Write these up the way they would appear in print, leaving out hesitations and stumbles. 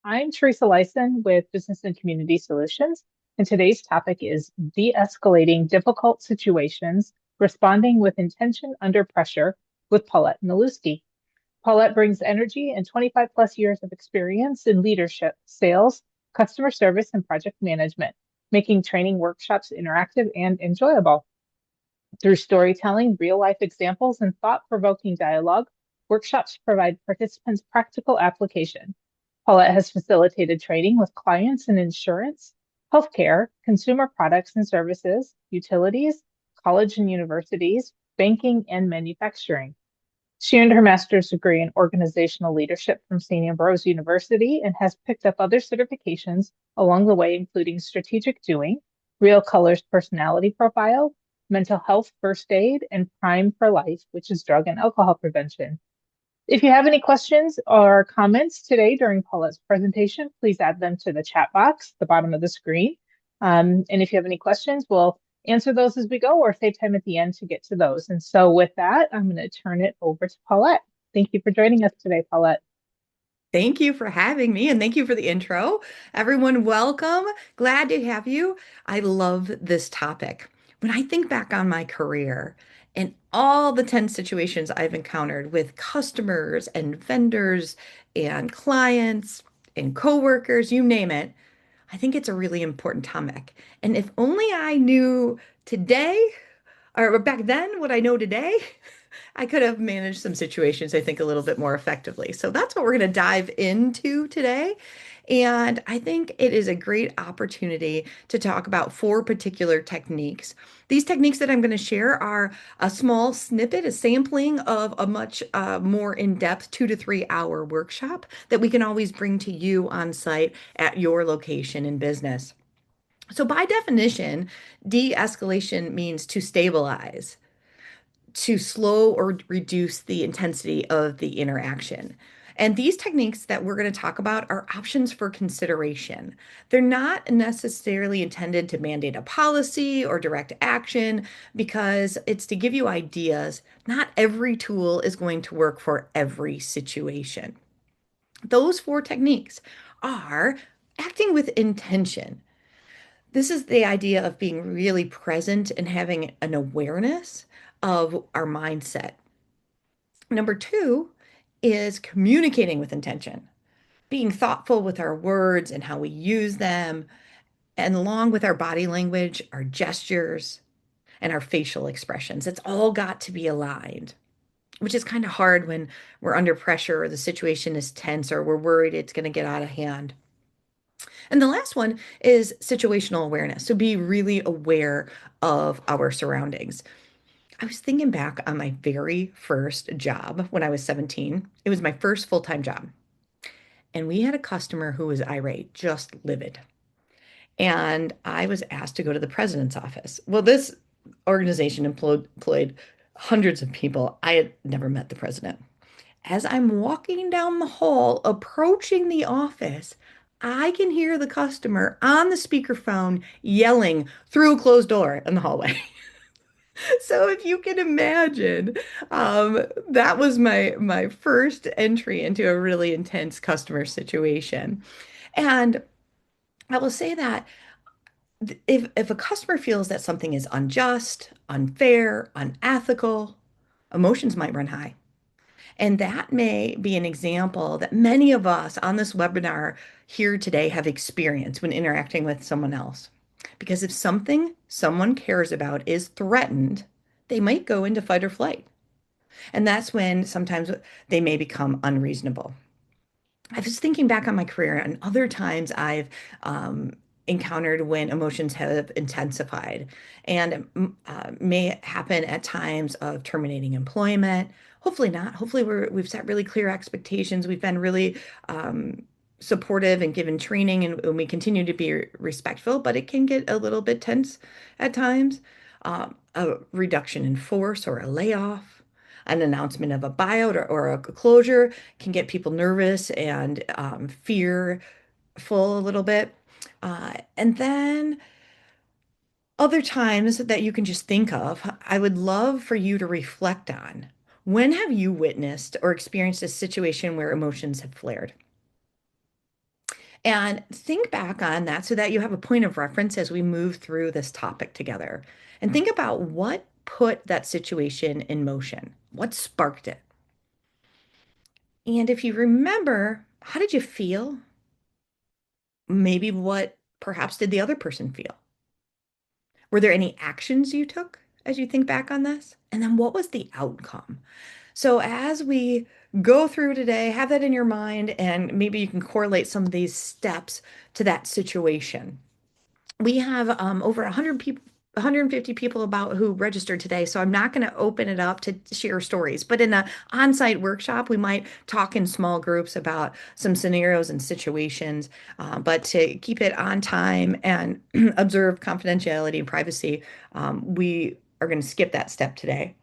I'm Teresa Lyson with Business and Community Solutions, and today's topic is de-escalating difficult situations, responding with intention under pressure with Paulette Milewski. Paulette brings energy and 25 plus years of experience in leadership, sales, customer service, and project management, making training workshops interactive and enjoyable. Through storytelling, real life examples, and thought provoking dialogue, workshops provide participants practical application. Paulette has facilitated training with clients in insurance, healthcare, consumer products and services, utilities, college and universities, banking, and manufacturing. She earned her master's degree in organizational leadership from St. Ambrose University and has picked up other certifications along the way, including strategic doing, real colors personality profile, mental health first aid, and Prime for Life, which is drug and alcohol prevention. If you have any questions or comments today during Paulette's presentation, please add them to the chat box at the bottom of the screen. And if you have any questions, we'll answer those as we go or save time at the end to get to those. And so with that, I'm going to turn it over to Paulette. Thank you for joining us today, Paulette. Thank you for having me and thank you for the intro. Everyone, welcome. Glad to have you. I love this topic. When I think back on my career and all the tense situations I've encountered with customers and vendors and clients and coworkers, you name it, I think it's a really important topic. And if only I knew today or back then what I know today, I could have managed some situations, I think, a little bit more effectively. So that's what we're going to dive into today. And I think it is a great opportunity to talk about four particular techniques. These techniques that I'm going to share are a small snippet, a sampling of a much more in-depth 2 to 3 hour workshop that we can always bring to you on site at your location in business. So, by definition, de escalation means to stabilize, to slow or reduce the intensity of the interaction. And these techniques that we're going to talk about are options for consideration. They're not necessarily intended to mandate a policy or direct action because it's to give you ideas. Not every tool is going to work for every situation. Those four techniques are acting with intention. This is the idea of being really present and having an awareness of our mindset. Number two is communicating with intention, being thoughtful with our words and how we use them, and along with our body language, our gestures, and our facial expressions. It's all got to be aligned, which is kind of hard when we're under pressure or the situation is tense or we're worried it's going to get out of hand. And the last one is situational awareness. So be really aware of our surroundings. I was thinking back on my very first job when I was 17. It was my first full-time job. And we had a customer who was irate, just livid. And I was asked to go to the president's office. Well, this organization employed hundreds of people. I had never met the president. As I'm walking down the hall, approaching the office, I can hear the customer on the speakerphone yelling through a closed door in the hallway. So if you can imagine, that was my first entry into a really intense customer situation. And I will say that if a customer feels that something is unjust, unfair, unethical, emotions might run high. And that may be an example that many of us on this webinar here today have experienced when interacting with someone else. Because if something someone cares about is threatened, they might go into fight or flight. And that's when sometimes they may become unreasonable. I was thinking back on my career and other times I've encountered when emotions have intensified and may happen at times of terminating employment. Hopefully not. Hopefully we've set really clear expectations. We've been really supportive and given training and we continue to be respectful, but it can get a little bit tense at times. A reduction in force or a layoff, an announcement of a buyout or a closure can get people nervous and fearful a little bit. And then other times that you can just think of, I would love for you to reflect on when have you witnessed or experienced a situation where emotions have flared? And think back on that so that you have a point of reference as we move through this topic together. And think about what put that situation in motion, what sparked it. And if you remember, how did you feel? Maybe what perhaps did the other person feel? Were there any actions you took as you think back on this? And then what was the outcome? So as we go through today, have that in your mind, and maybe you can correlate some of these steps to that situation. We have over 100 people, 150 people about who registered today. So I'm not going to open it up to share stories, but in a on-site workshop, we might talk in small groups about some scenarios and situations. But to keep it on time and observe confidentiality and privacy, we are going to skip that step today.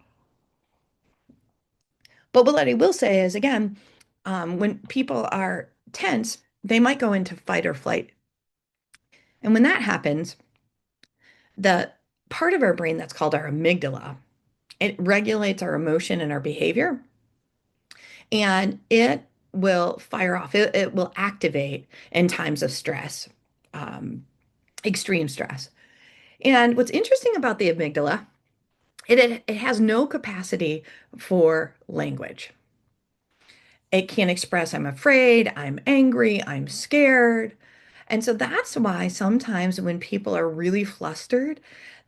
But what I will say is, again, when people are tense, they might go into fight or flight. And when that happens, the part of our brain that's called our amygdala, it regulates our emotion and our behavior, and it will fire off. It will activate in times of stress, um, extreme stress. And what's interesting about the amygdala, it has no capacity for language. It can't express, I'm afraid, I'm angry, I'm scared. And so that's why sometimes when people are really flustered,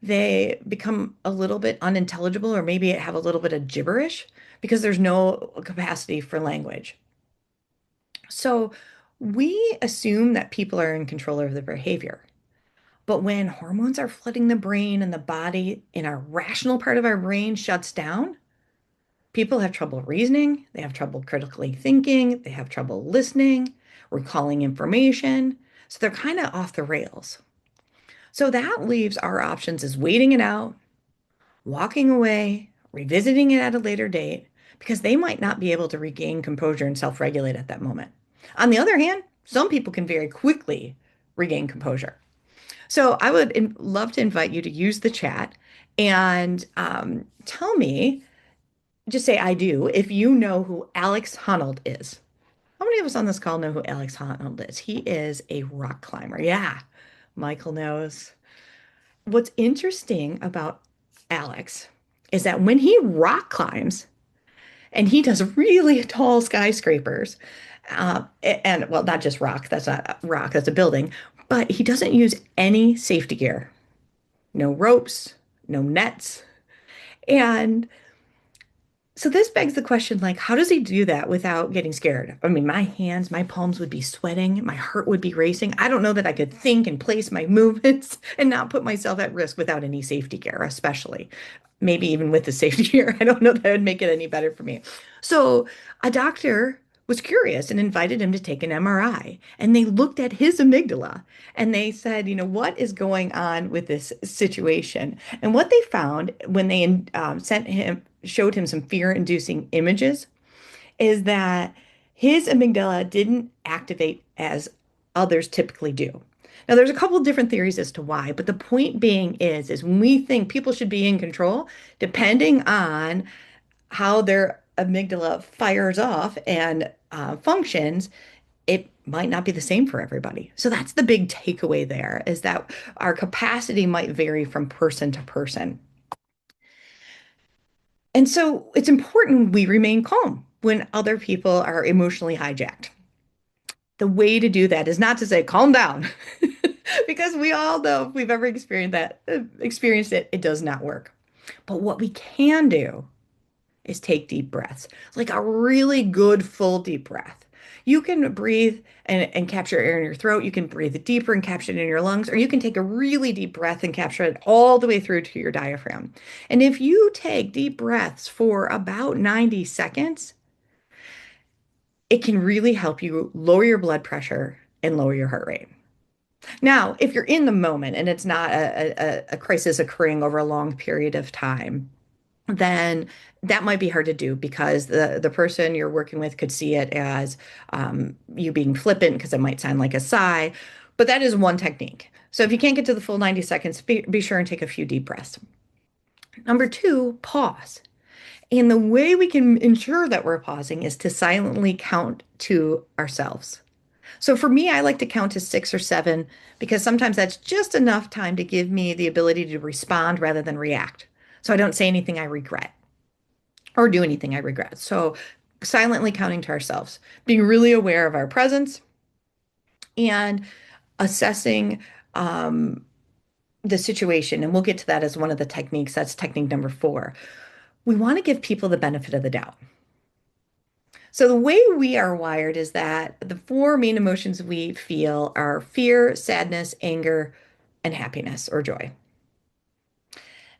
they become a little bit unintelligible or maybe have a little bit of gibberish because there's no capacity for language. So we assume that people are in control of their behavior. But when hormones are flooding the brain and the body and our rational part of our brain shuts down, people have trouble reasoning, they have trouble critically thinking, they have trouble listening, recalling information. So they're kind of off the rails. So that leaves our options as waiting it out, walking away, revisiting it at a later date, because they might not be able to regain composure and self-regulate at that moment. On the other hand, some people can very quickly regain composure. So I would love to invite you to use the chat and tell me, just say I do, if you know who Alex Honnold is. How many of us on this call know who Alex Honnold is? He is a rock climber. Yeah, Michael knows. What's interesting about Alex is that when he rock climbs and he does really tall skyscrapers, and well, not just rock, that's not a rock, that's a building, but he doesn't use any safety gear, no ropes, no nets. And so this begs the question, like, how does he do that without getting scared? I mean, my hands, my palms would be sweating, my heart would be racing. I don't know that I could think and place my movements and not put myself at risk without any safety gear, especially. Maybe even with the safety gear. I don't know that would make it any better for me. So a doctor was curious and invited him to take an MRI. And they looked at his amygdala and they said, what is going on with this situation? And what they found when they showed him some fear-inducing images is that his amygdala didn't activate as others typically do. Now, there's a couple different theories as to why, but the point being is when we think people should be in control, depending on how their amygdala fires off and functions, it might not be the same for everybody. So that's the big takeaway there is that our capacity might vary from person to person. And so it's important we remain calm when other people are emotionally hijacked. The way to do that is not to say calm down, because we all know if we've ever experienced it, it does not work. But what we can do is take deep breaths, like a really good full deep breath. You can breathe and capture air in your throat. You can breathe deeper and capture it in your lungs, or you can take a really deep breath and capture it all the way through to your diaphragm. And if you take deep breaths for about 90 seconds, it can really help you lower your blood pressure and lower your heart rate. Now, if you're in the moment and it's not a crisis occurring over a long period of time, then that might be hard to do because the person you're working with could see it as you being flippant because it might sound like a sigh. But that is one technique. So if you can't get to the full 90 seconds, be sure and take a few deep breaths. Number two, pause. And the way we can ensure that we're pausing is to silently count to ourselves. So for me, I like to count to 6 or 7 because sometimes that's just enough time to give me the ability to respond rather than react. So I don't say anything I regret or do anything I regret. So silently counting to ourselves, being really aware of our presence and assessing um, the situation. And we'll get to that as one of the techniques. That's technique number 4. We want to give people the benefit of the doubt. So the way we are wired is that the 4 main emotions we feel are fear, sadness, anger, and happiness or joy.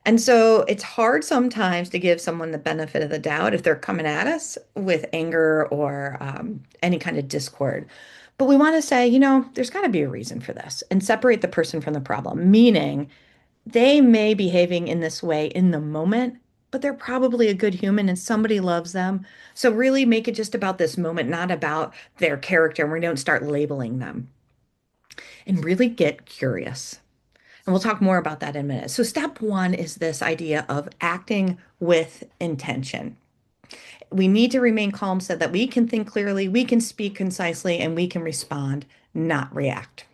And so it's hard sometimes to give someone the benefit of the doubt if they're coming at us with anger or any kind of discord. But we want to say, there's got to be a reason for this and separate the person from the problem, meaning they may be behaving in this way in the moment, but they're probably a good human and somebody loves them. So really make it just about this moment, not about their character, and we don't start labeling them and really get curious. And we'll talk more about that in a minute. So step 1 is this idea of acting with intention. We need to remain calm so that we can think clearly, we can speak concisely, and we can respond, not react.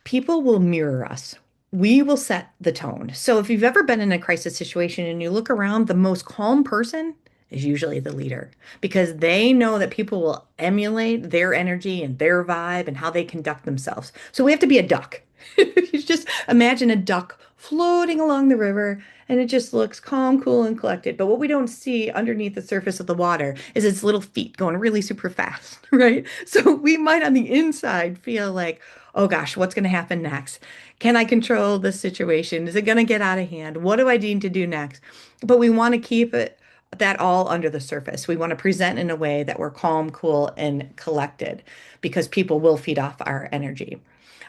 People will mirror us. We will set the tone. So if you've ever been in a crisis situation and you look around, the most calm person is usually the leader because they know that people will emulate their energy and their vibe and how they conduct themselves. So we have to be a duck. You just imagine a duck floating along the river and it just looks calm, cool, and collected. But what we don't see underneath the surface of the water is its little feet going really super fast, right? So we might on the inside feel like, oh gosh, what's going to happen next? Can I control this situation? Is it going to get out of hand? What do I need to do next? But we want to keep it that all under the surface. We want to present in a way that we're calm, cool, and collected because people will feed off our energy.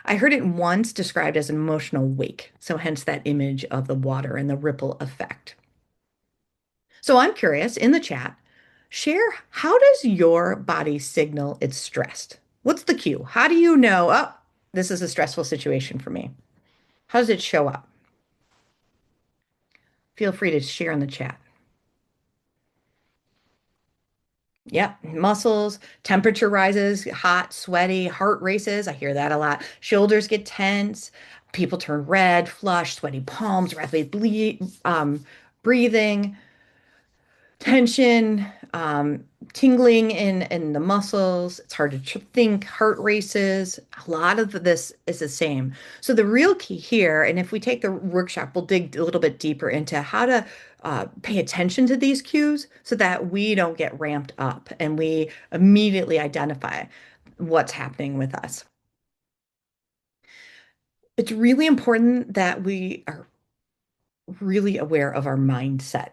I heard it once described as an emotional wake, so hence that image of the water and the ripple effect. So I'm curious in the chat, share how does your body signal it's stressed? What's the cue? How do you know, oh, this is a stressful situation for me? How does it show up? Feel free to share in the chat. Yep, muscles, temperature rises, hot, sweaty, heart races. I hear that a lot. Shoulders get tense. People turn red, flush, sweaty palms, rapid breathing, tension, tingling in the muscles. It's hard to think, heart races. A lot of this is the same. So the real key here, and if we take the workshop, we'll dig a little bit deeper into how to pay attention to these cues so that we don't get ramped up and we immediately identify what's happening with us. It's really important that we are really aware of our mindset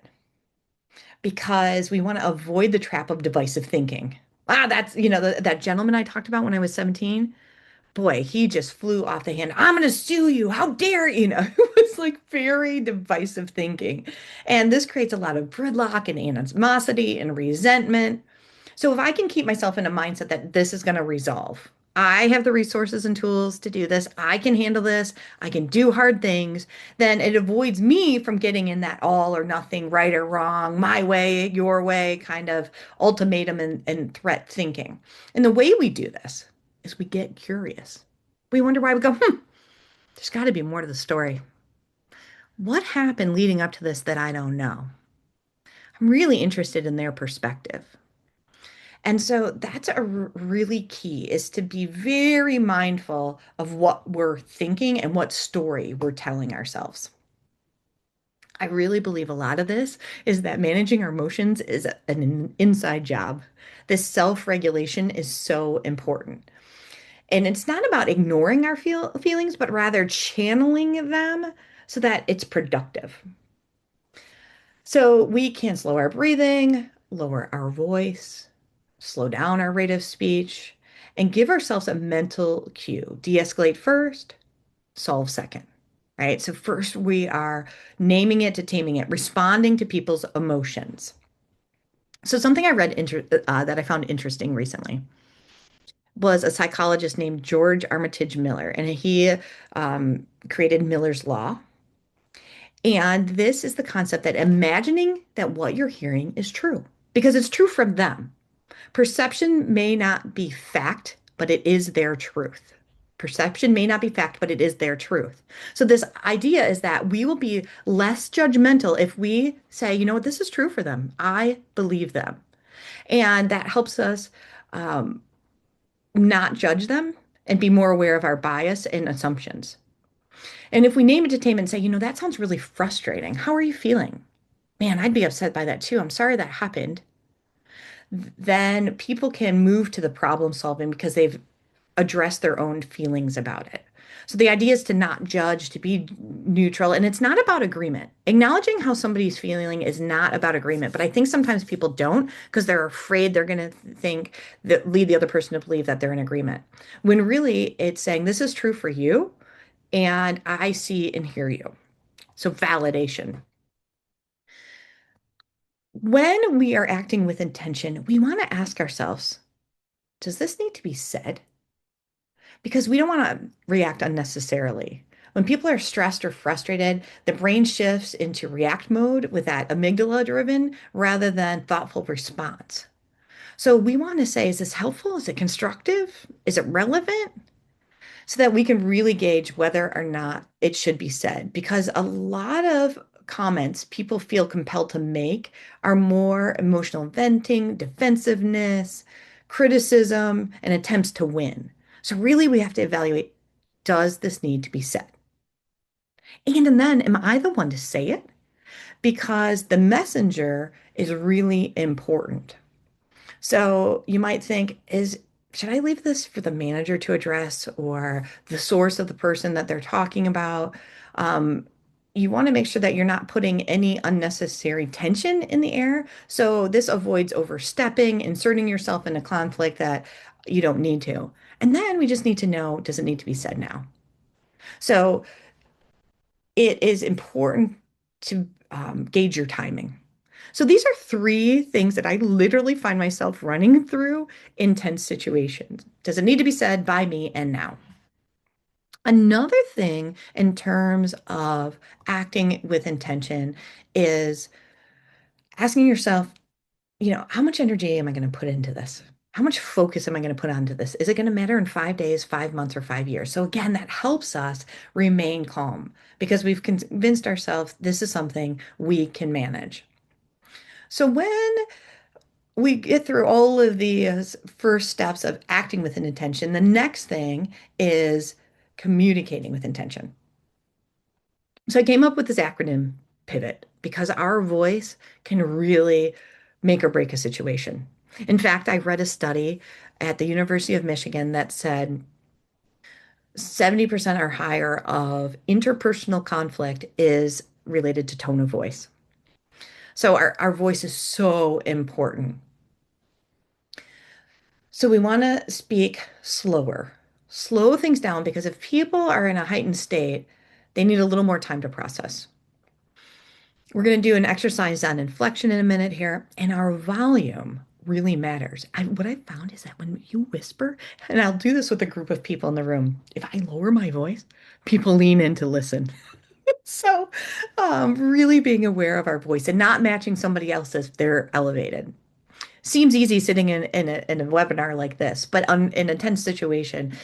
because we want to avoid the trap of divisive thinking. That's, that gentleman I talked about when I was 17. Boy, he just flew off the handle. I'm going to sue you. How dare you? It was like very divisive thinking. And this creates a lot of gridlock and animosity and resentment. So if I can keep myself in a mindset that this is going to resolve, I have the resources and tools to do this. I can handle this. I can do hard things. Then it avoids me from getting in that all or nothing, right or wrong, my way, your way kind of ultimatum and threat thinking. And the way we do this is we get curious. We wonder why we go, there's got to be more to the story. What happened leading up to this that I don't know? I'm really interested in their perspective. And so that's really key is to be very mindful of what we're thinking and what story we're telling ourselves. I really believe a lot of this is that managing our emotions is an inside job. This self-regulation is so important. And it's not about ignoring our feelings, but rather channeling them so that it's productive. So we can slow our breathing, lower our voice, slow down our rate of speech, and give ourselves a mental cue. De-escalate first, solve second, right? So first we are naming it to taming it, responding to people's emotions. So something I read that I found interesting recently was a psychologist named George Armitage Miller, and he created Miller's Law. And this is the concept that imagining that what you're hearing is true because it's true from them. Perception may not be fact, but it is their truth. Perception may not be fact, but it is their truth. So, this idea is that we will be less judgmental if we say, you know what, this is true for them. I believe them. And that helps us um, not judge them and be more aware of our bias and assumptions. And if we name it to and say, you know, that sounds really frustrating. How are you feeling? Man, I'd be upset by that too. I'm sorry that happened. Then people can move to the problem solving because they've addressed their own feelings about it. So the idea is to not judge, to be neutral, and it's not about agreement. Acknowledging how somebody's feeling is not about agreement, but I think sometimes people don't because they're afraid they're going to think that lead the other person to believe that they're in agreement. When really it's saying this is true for you and I see and hear you. So validation. When we are acting with intention, we want to ask ourselves, does this need to be said? Because we don't want to react unnecessarily. When people are stressed or frustrated, the brain shifts into react mode with that amygdala driven rather than thoughtful response. So we want to say, is this helpful? Is it constructive? Is it relevant? So that we can really gauge whether or not it should be said. Because a lot of comments people feel compelled to make are more emotional venting, defensiveness, criticism, and attempts to win. So really, we have to evaluate, does this need to be said? And then, am I the one to say it? Because the messenger is really important. So you might think, should I leave this for the manager to address or the source of the person that they're talking about? Um, you want to make sure that you're not putting any unnecessary tension in the air. So this avoids overstepping, inserting yourself in a conflict that you don't need to. And then we just need to know, does it need to be said now? So it is important to gauge your timing. So these are three things that I literally find myself running through in tense situations. Does it need to be said by me and now? Another thing in terms of acting with intention is asking yourself, you know, how much energy am I going to put into this? How much focus am I going to put onto this? Is it going to matter in 5 days, 5 months, or 5 years? So again, that helps us remain calm because we've convinced ourselves this is something we can manage. So when we get through all of these first steps of acting with an intention, the next thing is communicating with intention. So I came up with this acronym PIVOT because our voice can really make or break a situation. In fact, I read a study at the University of Michigan that said 70% or higher of interpersonal conflict is related to tone of voice. So our voice is so important. So we want to speak slower, slow things down because if people are in a heightened state, they need a little more time to process. We're going to do an exercise on inflection in a minute here, and our volume really matters. What I found is that when you whisper, and I'll do this with a group of people in the room, if I lower my voice, people lean in to listen. So, really being aware of our voice and not matching somebody else if they're elevated. Seems easy sitting in a webinar like this, but in a tense situation,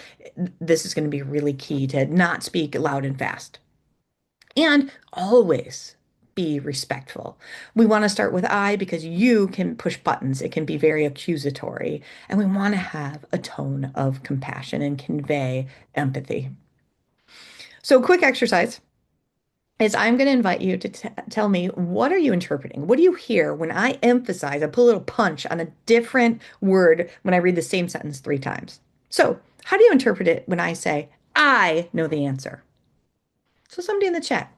this is going to be really key to not speak loud and fast. And always be respectful. We want to start with I because you can push buttons. It can be very accusatory. And we want to have a tone of compassion and convey empathy. So, quick exercise is I'm going to invite you to tell me what are you interpreting? What do you hear when I emphasize, I put a little punch on a different word when I read the same sentence 3 times? So, how do you interpret it when I say, I know the answer? So, somebody in the chat,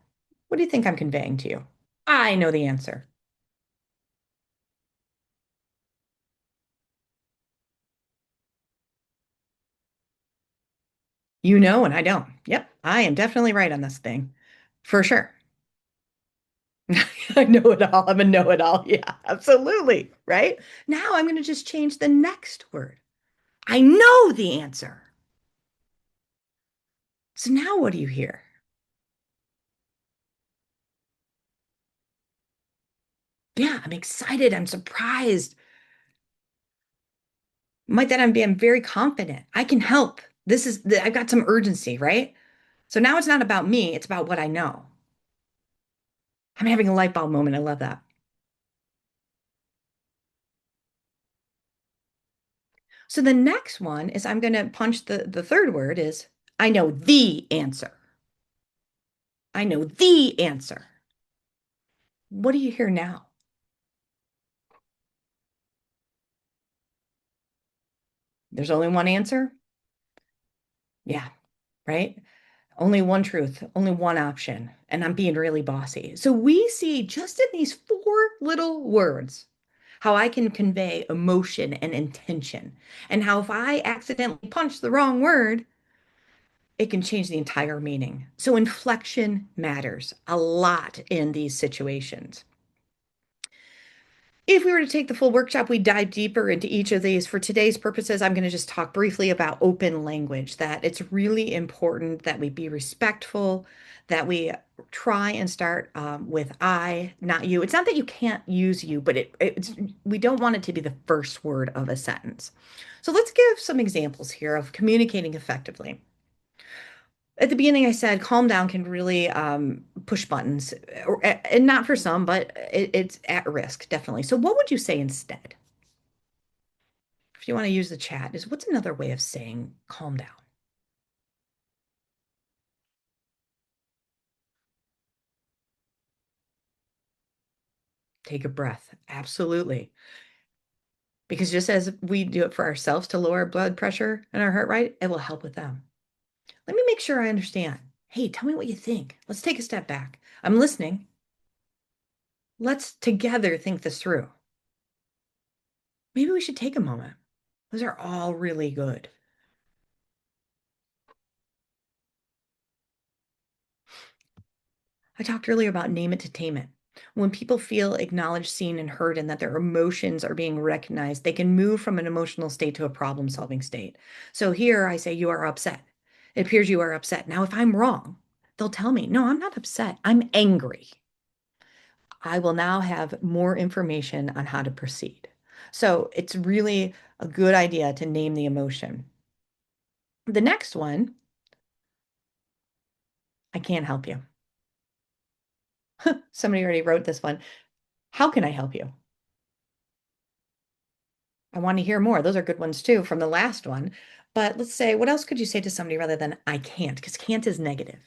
what do you think I'm conveying to you? I know the answer. You know, and I don't. Yep, I am definitely right on this thing. For sure. I know it all. I'm a know-it-all. Yeah, absolutely. Right? Now I'm going to just change the next word. I know the answer. So now what do you hear? Yeah, I'm excited. I'm surprised. Might that I'm being very confident. I can help. I've got some urgency, right? So now it's not about me, it's about what I know. I'm having a light bulb moment. I love that. So the next one is I'm going to punch the third word is I know the answer. I know the answer. What do you hear now? There's only one answer? Yeah, right? Only one truth, only one option. And I'm being really bossy. So we see just in these four little words how I can convey emotion and intention, and how if I accidentally punch the wrong word, it can change the entire meaning. So inflection matters a lot in these situations. If we were to take the full workshop, we dive deeper into each of these. For today's purposes, I'm going to just talk briefly about open language, that it's really important that we be respectful, that we try and start with I, not you. It's not that you can't use you, but we don't want it to be the first word of a sentence. So let's give some examples here of communicating effectively. At the beginning, I said calm down can really push buttons, and not for some, but it's at risk, definitely. So, what would you say instead? If you want to use the chat, is what's another way of saying calm down? Take a breath. Absolutely. Because just as we do it for ourselves to lower blood pressure and our heart rate, it will help with them. Let me make sure I understand. Hey, tell me what you think. Let's take a step back. I'm listening. Let's together think this through. Maybe we should take a moment. Those are all really good. I talked earlier about name it to tame it. When people feel acknowledged, seen, and heard, and that their emotions are being recognized, they can move from an emotional state to a problem solving state. So here I say, you are upset. It appears you are upset. Now, if I'm wrong, they'll tell me, no, I'm not upset. I'm angry. I will now have more information on how to proceed. So it's really a good idea to name the emotion. The next one, I can't help you. Somebody already wrote this one. How can I help you? I want to hear more. Those are good ones too from the last one. But let's say, what else could you say to somebody rather than I can't? Because can't is negative.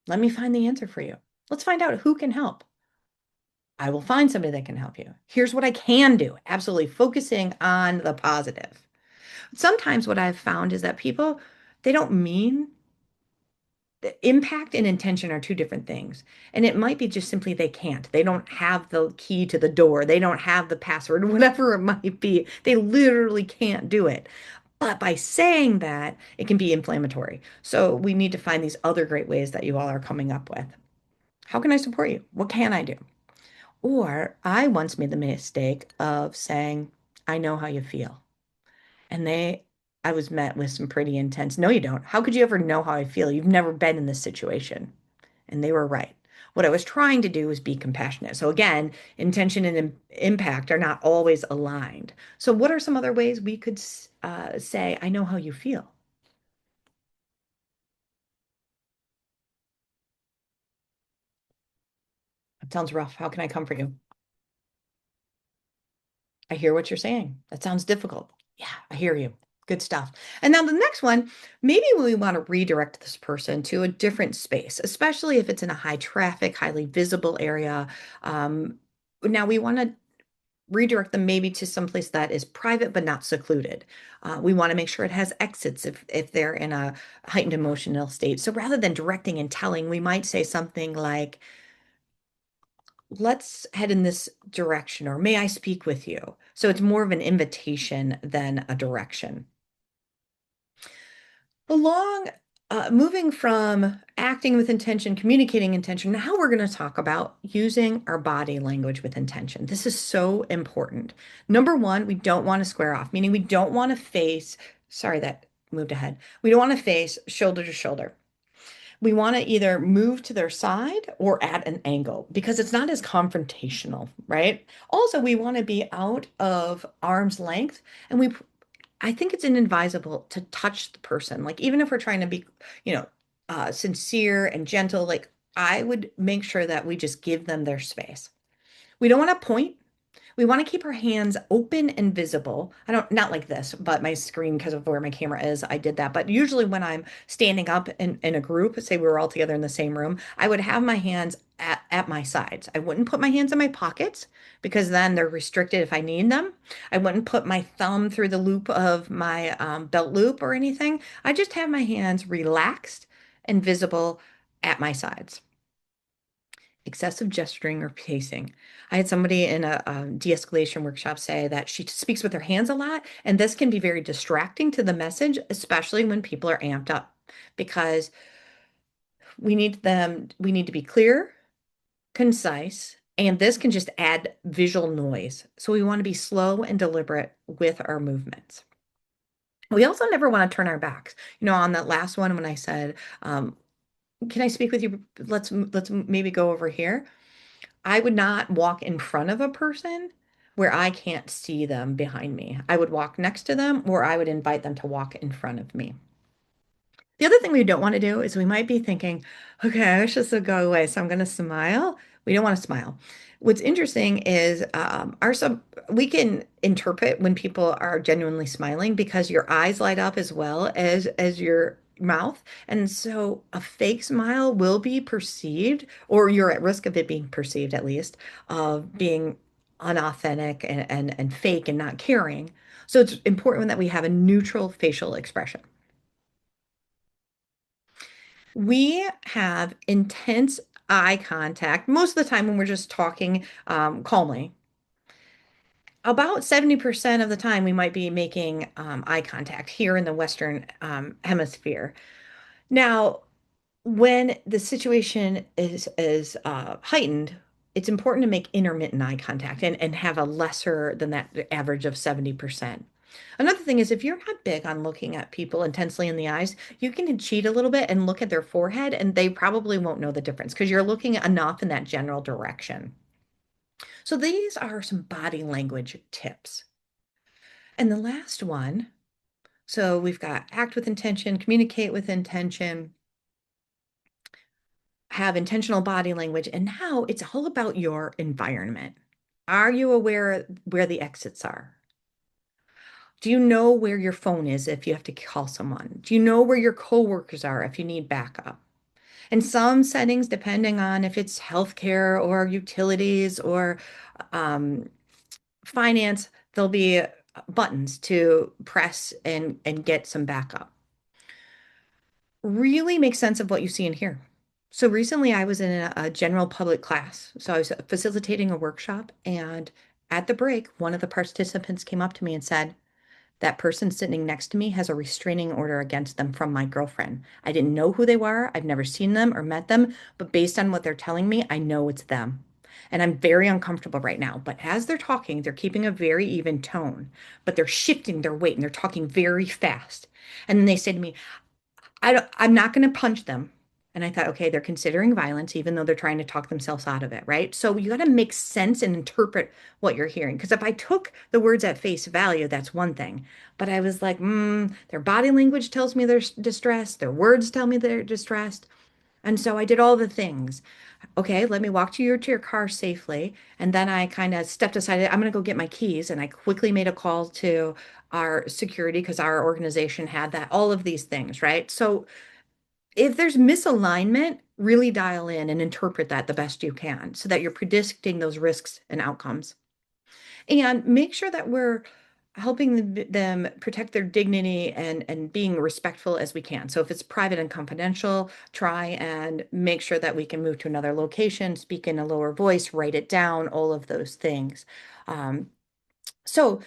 Let me find the answer for you. Let's find out who can help. I will find somebody that can help you. Here's what I can do. Absolutely focusing on the positive. Sometimes what I've found is that people, they don't mean impact and intention are two different things. And it might be just simply they can't. They don't have the key to the door. They don't have the password, whatever it might be. They literally can't do it. But by saying that, it can be inflammatory. So we need to find these other great ways that you all are coming up with. How can I support you? What can I do? Or I once made the mistake of saying, I know how you feel. And I was met with some pretty intense, no, you don't. How could you ever know how I feel? You've never been in this situation. And they were right. What I was trying to do was be compassionate. So again, intention and impact are not always aligned. So what are some other ways we could say, I know how you feel? That sounds rough. How can I comfort you? I hear what you're saying. That sounds difficult. Yeah, I hear you. Good stuff. And now the next one, maybe we want to redirect this person to a different space, especially if it's in a high traffic, highly visible area. Now we want to redirect them maybe to someplace that is private but not secluded. We want to make sure it has exits if they're in a heightened emotional state. So rather than directing and telling, we might say something like, let's head in this direction, or may I speak with you? So it's more of an invitation than a direction. Along moving from acting with intention, communicating intention, now we're going to talk about using our body language with intention. This is so important. Number one, we don't want to square off, meaning we don't want to face, sorry, that moved ahead. We don't want to face shoulder to shoulder. we want to either move to their side or at an angle because it's not as confrontational, right? Also, we want to be out of arm's length, and I think it's inadvisable to touch the person. Like even if we're trying to be, you know, sincere and gentle, like I would make sure that we just give them their space. We don't want to point. We want to keep our hands open and visible. I don't, not like this, but my screen, because of where my camera is, I did that. But usually when I'm standing up in a group, say we were all together in the same room, I would have my hands at my sides. I wouldn't put my hands in my pockets because then they're restricted if I need them. I wouldn't put my thumb through the loop of my belt loop or anything. I just have my hands relaxed and visible at my sides. Excessive gesturing or pacing. I had somebody in a de-escalation workshop say that she speaks with her hands a lot, and this can be very distracting to the message, especially when people are amped up, because we need to be clear, concise, and this can just add visual noise. So we want to be slow and deliberate with our movements. We also never want to turn our backs. You know, on that last one, when I said, can I speak with you? Let's maybe go over here. I would not walk in front of a person where I can't see them behind me. I would walk next to them or I would invite them to walk in front of me. The other thing we don't want to do is we might be thinking, okay, I wish this would go away, so I'm going to smile. We don't want to smile. What's interesting is we can interpret when people are genuinely smiling because your eyes light up as well as your mouth. And so a fake smile will be perceived, or you're at risk of it being perceived at least, of being unauthentic and fake and not caring. So it's important that we have a neutral facial expression. We have intense eye contact most of the time when we're just talking calmly. About 70% of the time, we might be making eye contact here in the Western hemisphere. Now, when the situation is heightened, it's important to make intermittent eye contact and have a lesser than that average of 70%. Another thing is if you're not big on looking at people intensely in the eyes, you can cheat a little bit and look at their forehead, and they probably won't know the difference because you're looking enough in that general direction. So these are some body language tips. And the last one, so we've got act with intention, communicate with intention, have intentional body language, and now it's all about your environment. Are you aware where the exits are? Do you know where your phone is if you have to call someone? Do you know where your coworkers are if you need backup? And some settings, depending on if it's healthcare or utilities or um, finance, there'll be buttons to press and get some backup. Really make sense of what you see and hear. So recently I was in a general public class. So I was facilitating a workshop, and at the break, one of the participants came up to me and said, that person sitting next to me has a restraining order against them from my girlfriend. I didn't know who they were. I've never seen them or met them, but based on what they're telling me, I know it's them. And I'm very uncomfortable right now. But as they're talking, they're keeping a very even tone, but they're shifting their weight and they're talking very fast. And then they say to me, I'm not going to punch them. And I thought, okay, they're considering violence, even though they're trying to talk themselves out of it, right? So you got to make sense and interpret what you're hearing. Because if I took the words at face value, that's one thing. But I was like, their body language tells me they're distressed. Their words tell me they're distressed. And so I did all the things. Okay, let me walk you to your car safely. And then I kind of stepped aside. I'm going to go get my keys. And I quickly made a call to our security because our organization had that, all of these things, right? So if there's misalignment, really dial in and interpret that the best you can so that you're predicting those risks and outcomes. And make sure that we're helping them protect their dignity and being respectful as we can. So if it's private and confidential, try and make sure that we can move to another location, speak in a lower voice, write it down, all of those things. So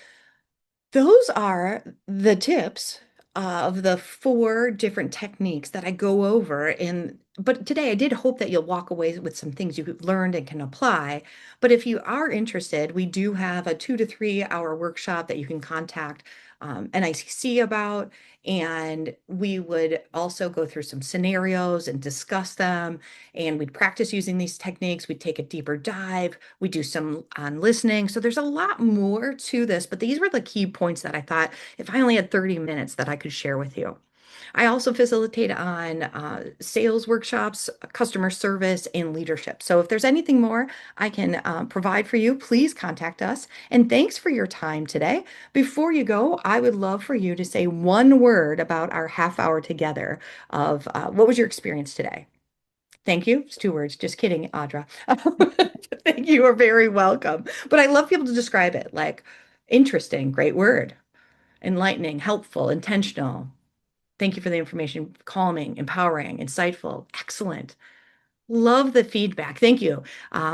those are the tips of the four different techniques that I go over in but today I did hope that you'll walk away with some things you've learned and can apply. But if you are interested, we do have a 2 to 3 hour workshop that you can contact NICC about. And we would also go through some scenarios and discuss them. And we'd practice using these techniques. We'd take a deeper dive. We do some on listening. So there's a lot more to this, but these were the key points that I thought if I only had 30 minutes that I could share with you. I also facilitate on sales workshops, customer service, and leadership. So if there's anything more I can provide for you, please contact us. And thanks for your time today. Before you go, I would love for you to say one word about our half hour together of what was your experience today? Thank you. It's 2 words. Just kidding, Audra. Thank you. You are very welcome. But I love people to describe it like interesting, great word, enlightening, helpful, intentional. Thank you for the information. Calming, empowering, insightful, excellent. Love the feedback. Thank you.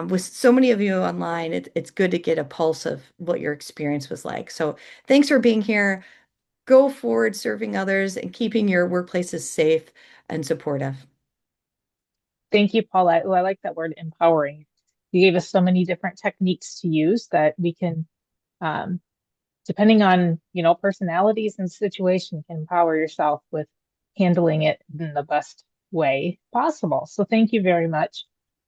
With so many of you online, it's good to get a pulse of what your experience was like. So thanks for being here. Go forward serving others and keeping your workplaces safe and supportive. Thank you, Paulette. Oh, I like that word empowering. You gave us so many different techniques to use that we can, um, depending on, personalities and situation, can empower yourself with handling it in the best way possible. So thank you very much.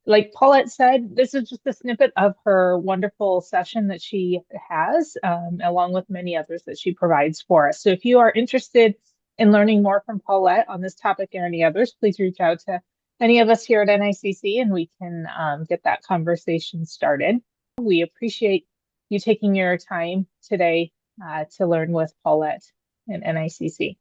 Like Paulette said, this is just a snippet of her wonderful session that she has, along with many others that she provides for us. So if you are interested in learning more from Paulette on this topic or any others, please reach out to any of us here at NICC and we can get that conversation started. We appreciate you taking your time today to learn with Paulette and NICC.